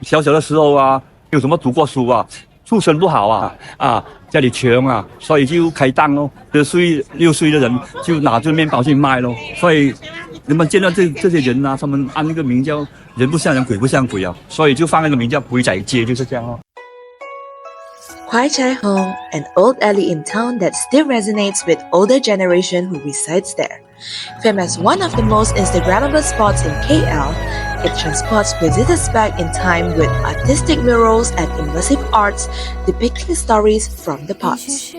小小的时候啊，有什么读过书啊，出身不好家里穷啊，所以就开档咯。6岁的人就拿着面包去卖咯。所以人们见到这些人啊，他们按那个名叫人不像人，鬼不像鬼啊，所以就放那个名叫鬼仔街，就是这样哦。Kwai Chai Hong, an old alley in town that still resonates with older generation who resides there. Famed as one of the most Instagrammable spots in KL, it transports visitors back in time with artistic murals and immersive arts depicting stories from the past.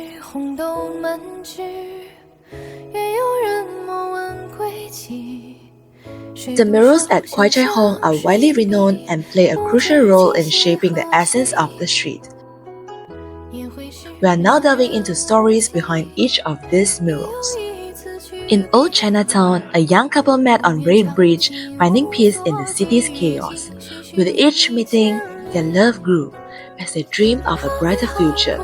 The murals at Kwai Chai Hong are widely renowned and play a crucial role in shaping the essence of the street. We are now delving into stories behind each of these murals. In old Chinatown, a young couple met on Red Bridge, finding peace in the city's chaos. With each meeting, their love grew as they dreamed of a brighter future.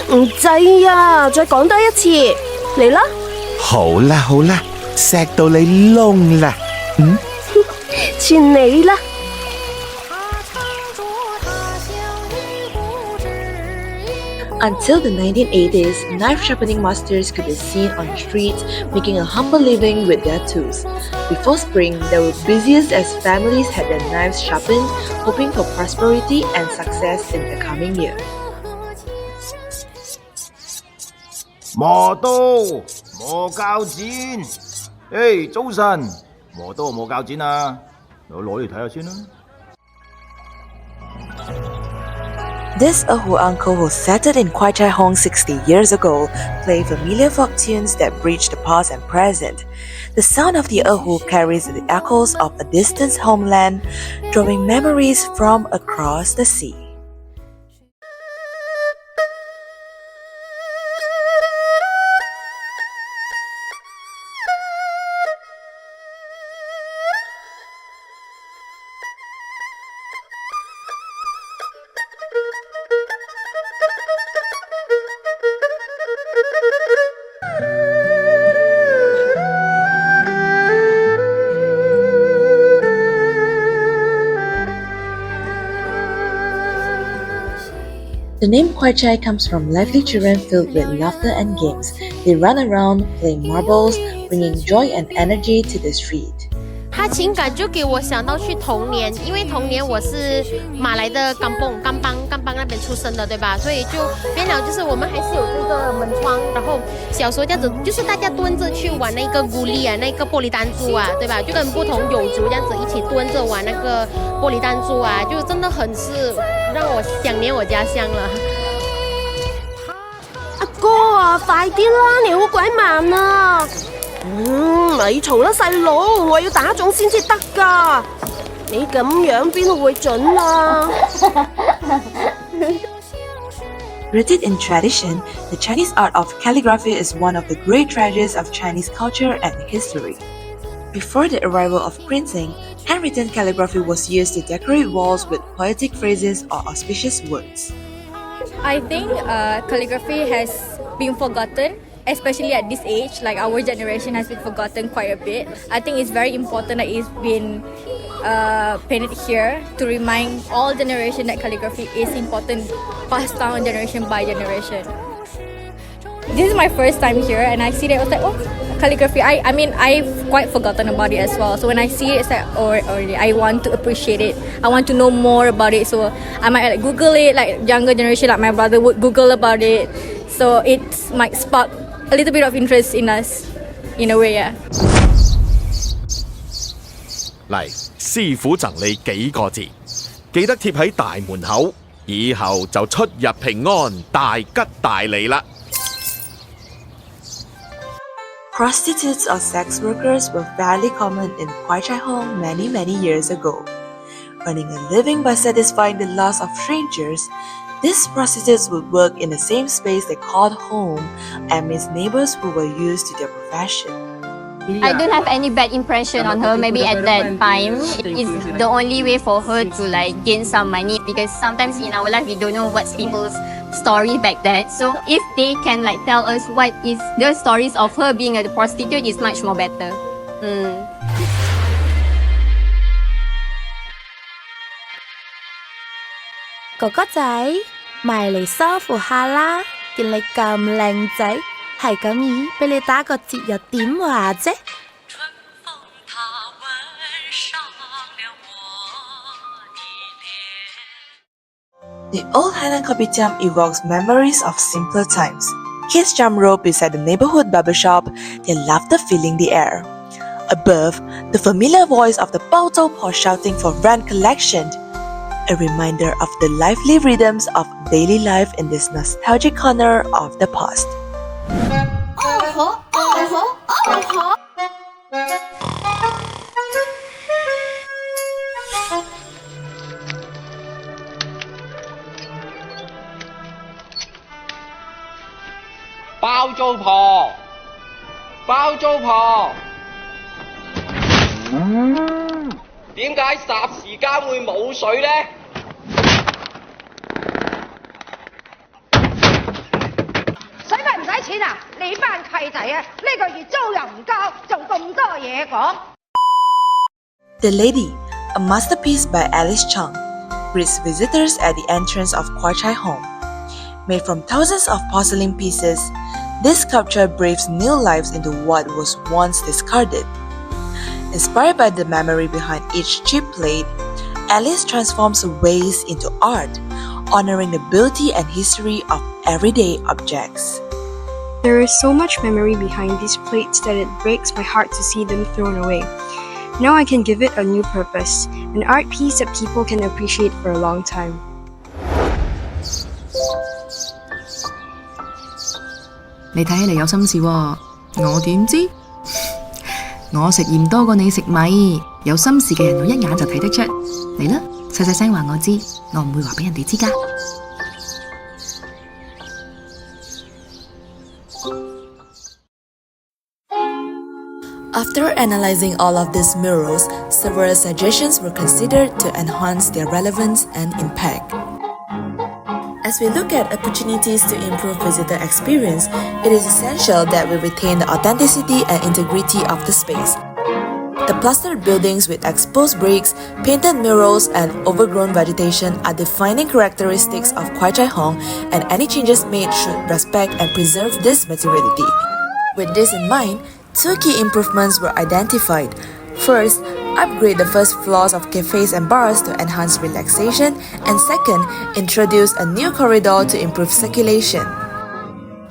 唔制啊！再講多一次，嚟啦！好啦好啦，錫到你窿啦，串你啦！ Until the 1980s, knife sharpening masters could be seen on the streets making a humble living with their tools. Before spring, they were busiest as families had their knives sharpened, hoping for prosperity and success in the coming year. 磨刀磨鉸剪，早晨，磨刀磨鉸剪啊，我攞嚟睇下先啦。 This Erhu uncle who settled in Kwai Chai Hong 60 years ago played familiar folk tunes that bridge the past and present. The sound of the Erhu carries the echoes of a distant homeland, drawing memories from across the sea. The name Kwai Chai comes from lively children filled with laughter and games. They run around, playing marbles, bringing joy and energy to the street. 它情感就给我想到去童年，因为童年我是马来的甘邦那边出生的，对吧？所以就变了，就是我们还是有这个门窗，然后小时候这样子，就是大家蹲着去玩那个咕哩啊，那个玻璃弹珠啊，对吧？就跟不同友族这样子一起蹲着玩那个玻璃弹珠啊，就真的很是让我想念我家乡了。阿哥啊，快啲啦，你好鬼慢啊！咪嘈啦，細佬，我要打種先至得㗎。你咁樣邊度會準啊？ Rooted in tradition, the Chinese art of calligraphy is one of the great treasures of Chinese culture and history. Before the arrival of printing, handwritten calligraphy was used to decorate walls with poetic phrases or auspicious words. I think calligraphy has been forgotten, especially at this age. Like our generation has been forgotten quite a bit. I think it's very important that it's been painted here to remind all generation that calligraphy is important, passed down generation by generation. This is my first time here, and I see that I was like, oh, calligraphy. I mean, I've quite forgotten about it as well. So when I see it, it's like, already, I want to appreciate it. I want to know more about it. So I might like Google it, like younger generation, like my brother would Google about it. So it might spark a little bit of interest in us, in a way, yeah. 嚟，師傅贈你幾個字，記得貼喺大門口，以後就出入平安，大吉大利啦。Prostitutes or sex workers were fairly common in Kwai Chai Hong many years ago. Earning a living by satisfying the lust of strangers, these prostitutes would work in the same space they called home amidst neighbors who were used to their profession. I don't have any bad impression on her. Maybe at that time, it's the only way for her to like gain some money, because sometimes in our life we don't know what's people's story back then. So if they can like tell us what is the stories of her being a prostitute, is much more better. 哥哥仔，埋嚟梳乎下啦！見你咁靚仔，係咁意俾你打個折又點話啫？ The old Hainan kopitiam evokes memories of simpler times. Kids jump rope beside the neighborhood barber shop, their laughter filling the air. Above, the familiar voice of the Bao Zhou Po shouting for rent collection. A reminder of the lively rhythms of daily life in this nostalgic corner of the past. Bao Zhou Po， 包租婆，點解霎時間會冇水呢？使費唔使錢啊？你班契仔啊，呢個月租又唔交，仲咁多嘢講。The Lady, a masterpiece by Alice Chung, greets visitors at the entrance of Kwai Chai Hong. Made from thousands of porcelain pieces, this sculpture breathes new life into what was once discarded. Inspired by the memory behind each cheap plate, Alice transforms waste into art, honoring the beauty and history of everyday objects. There is so much memory behind these plates that it breaks my heart to see them thrown away. Now I can give it a new purpose, an art piece that people can appreciate for a long time. 你睇起嚟有心事喎，我點知？我食鹽多過你食米，有心事嘅人我一眼就睇得出。嚟啦，細細聲話我知，我唔會話俾人哋知㗎。After analyzing all of these murals, several suggestions were considered to enhance their relevance and impact. As we look at opportunities to improve visitor experience, it is essential that we retain the authenticity and integrity of the space. The plastered buildings with exposed bricks, painted murals, and overgrown vegetation are defining characteristics of Kwai Chai Hong, and any changes made should respect and preserve this materiality. With this in mind, two key improvements were identified. First, upgrade the first floors of cafes and bars to enhance relaxation, and second, introduce a new corridor to improve circulation.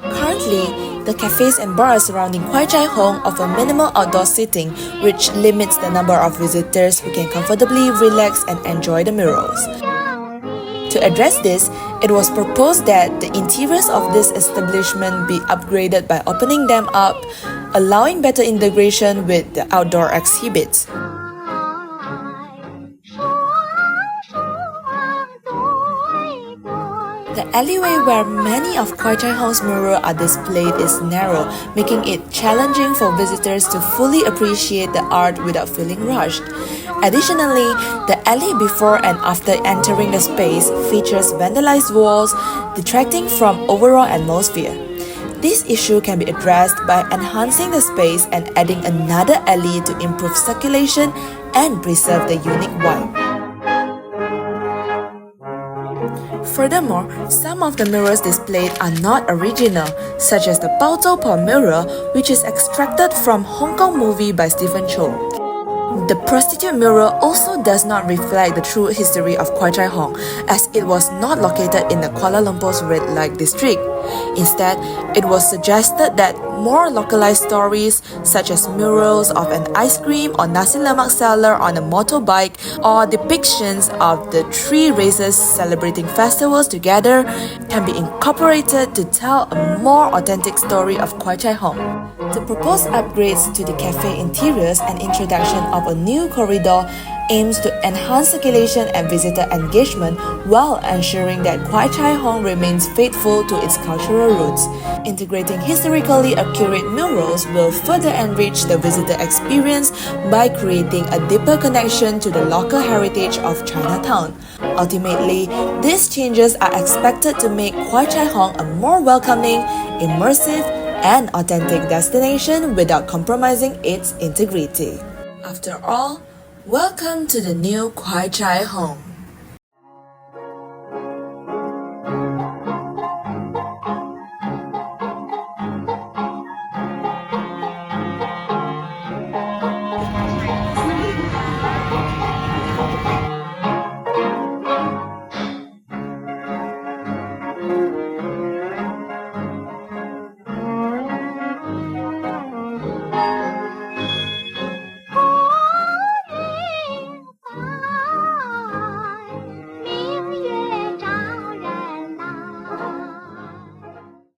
Currently, the cafes and bars surrounding Kwai Chai Hong offer minimal outdoor seating, which limits the number of visitors who can comfortably relax and enjoy the murals. To address this, it was proposed that the interiors of this establishment be upgraded by opening them up, allowing better integration with the outdoor exhibits. The alleyway where many of Kwai Chai Hong's murals are displayed is narrow, making it challenging for visitors to fully appreciate the art without feeling rushed. Additionally, the alley before and after entering the space features vandalized walls, detracting from overall atmosphere. This issue can be addressed by enhancing the space and adding another alley to improve circulation and preserve the unique vibe. Furthermore, some of the murals displayed are not original, such as the Bao Zhou Po mural, which is extracted from Hong Kong movie by Stephen Chow. The prostitute mural also does not reflect the true history of Kwai Chai Hong, as it was not located in the Kuala Lumpur's red light district. Instead, it was suggested that more localized stories, such as murals of an ice cream or nasi lemak seller on a motorbike, or depictions of the three races celebrating festivals together, can be incorporated to tell a more authentic story of Kwai Chai Hong. The proposed upgrades to the cafe interiors and introduction of a new corridor aims to enhance circulation and visitor engagement while ensuring that Kwai Chai Hong remains faithful to its cultural roots. Integrating historically accurate murals will further enrich the visitor experience by creating a deeper connection to the local heritage of Chinatown. Ultimately, these changes are expected to make Kwai Chai Hong a more welcoming, immersive, and authentic destination without compromising its integrity. After all, welcome to the new Kwai Chai Hong.